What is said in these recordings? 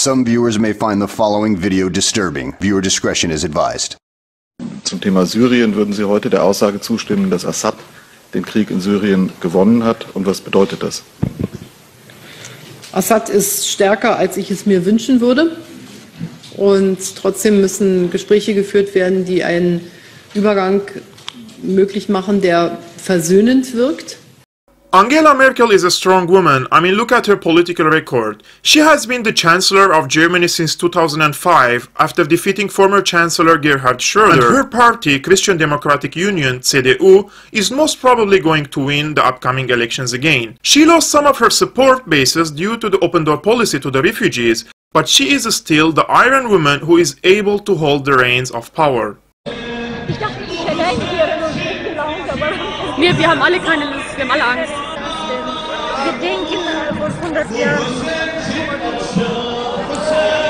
Some viewers may find the following video disturbing. Viewer discretion is advised. Zum Thema Syrien, würden Sie heute der Aussage zustimmen, dass Assad den Krieg in Syrien gewonnen hat? Und was bedeutet das? Assad ist stärker, als ich es mir wünschen würde. Und trotzdem müssen Gespräche geführt werden, die einen Übergang möglich machen, der versöhnend wirkt. Angela Merkel is a strong woman. I mean, look at her political record. She has been the Chancellor of Germany since 2005 after defeating former Chancellor Gerhard Schröder. And her party, Christian Democratic Union, CDU, is most probably going to win the upcoming elections again. She lost some of her support bases due to the open door policy to the refugees, but she is still the Iron Woman who is able to hold the reins of power. Wir haben alle keine Lust, wir haben alle Angst. Wir denken vor 100 Jahren.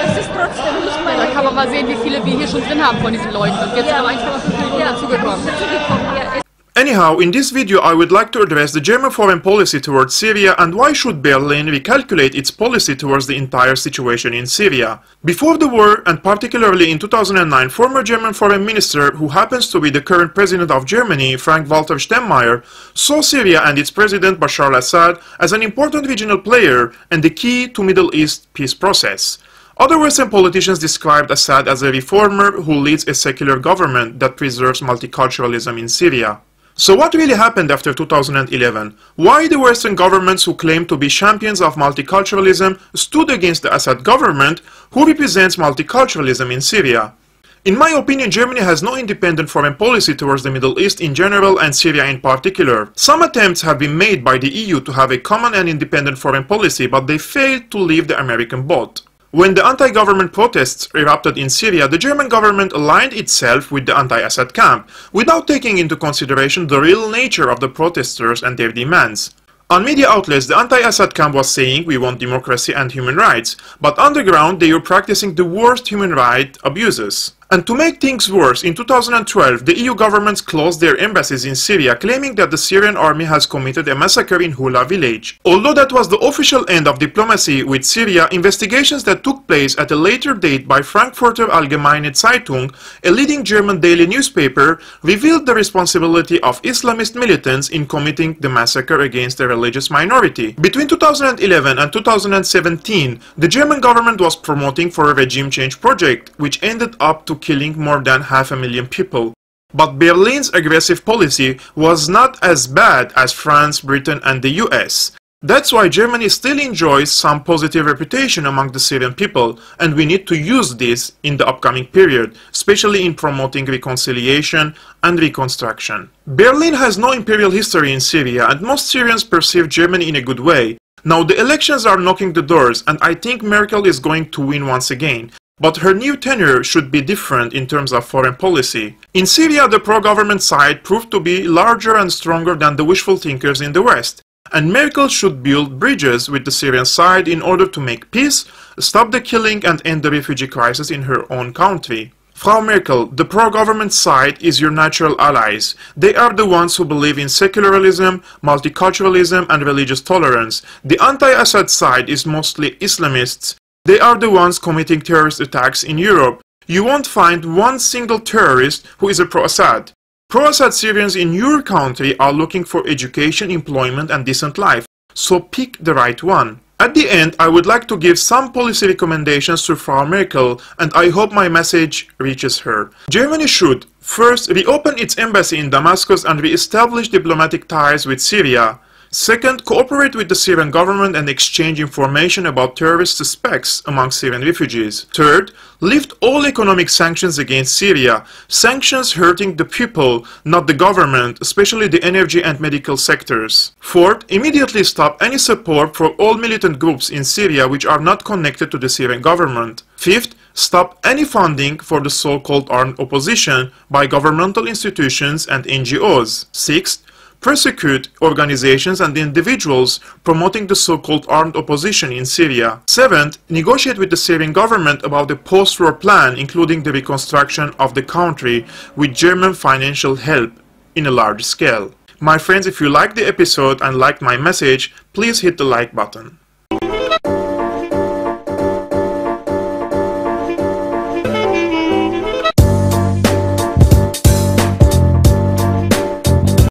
Das ist trotzdem nicht mal. Da kann man mal sehen, wie viele wir hier schon drin haben von diesen Leuten. Und jetzt sind aber 1,5 Millionen dazugekommen. Anyhow, in this video I would like to address the German foreign policy towards Syria and why should Berlin recalculate its policy towards the entire situation in Syria. Before the war, and particularly in 2009, former German foreign minister, who happens to be the current president of Germany, Frank-Walter Steinmeier, saw Syria and its president Bashar al-Assad as an important regional player and the key to Middle East peace process. Other Western politicians described Assad as a reformer who leads a secular government that preserves multiculturalism in Syria. So what really happened after 2011? Why the Western governments who claim to be champions of multiculturalism stood against the Assad government, who represents multiculturalism in Syria? In my opinion, Germany has no independent foreign policy towards the Middle East in general and Syria in particular. Some attempts have been made by the EU to have a common and independent foreign policy, but they failed to leave the American boat. When the anti-government protests erupted in Syria, the German government aligned itself with the anti-Assad camp, without taking into consideration the real nature of the protesters and their demands. On media outlets, the anti-Assad camp was saying we want democracy and human rights, but underground they were practicing the worst human rights abuses. And to make things worse, in 2012, the EU governments closed their embassies in Syria, claiming that the Syrian army has committed a massacre in Hula village. Although that was the official end of diplomacy with Syria, investigations that took place at a later date by Frankfurter Allgemeine Zeitung, a leading German daily newspaper, revealed the responsibility of Islamist militants in committing the massacre against a religious minority. Between 2011 and 2017, the German government was promoting for a regime change project, which ended up to killing more than 500,000 people. But Berlin's aggressive policy was not as bad as France, Britain and the US. That's why Germany still enjoys some positive reputation among the Syrian people, and we need to use this in the upcoming period, especially in promoting reconciliation and reconstruction. Berlin has no imperial history in Syria, and most Syrians perceive Germany in a good way. Now the elections are knocking the doors, and I think Merkel is going to win once again. But her new tenure should be different in terms of foreign policy. In Syria, the pro-government side proved to be larger and stronger than the wishful thinkers in the West. And Merkel should build bridges with the Syrian side in order to make peace, stop the killing and end the refugee crisis in her own country. Frau Merkel, the pro-government side is your natural allies. They are the ones who believe in secularism, multiculturalism and religious tolerance. The anti-Assad side is mostly Islamists. They are the ones committing terrorist attacks in Europe. You won't find one single terrorist who is a pro-Assad. Pro-Assad Syrians in your country are looking for education, employment and decent life, so pick the right one. At the end, I would like to give some policy recommendations to Frau Merkel, and I hope my message reaches her. Germany should, first, reopen its embassy in Damascus and re-establish diplomatic ties with Syria. Second, cooperate with the Syrian government and exchange information about terrorist suspects among Syrian refugees. Third, lift all economic sanctions against Syria. Sanctions hurting the people, not the government, especially the energy and medical sectors. Fourth, immediately stop any support for all militant groups in Syria which are not connected to the Syrian government. Fifth, stop any funding for the so-called armed opposition by governmental institutions and NGOs. Sixth, persecute organizations and individuals promoting the so-called armed opposition in Syria. Seventh, negotiate with the Syrian government about the post-war plan, including the reconstruction of the country with German financial help in a large scale. My friends, if you liked the episode and liked my message, please hit the like button.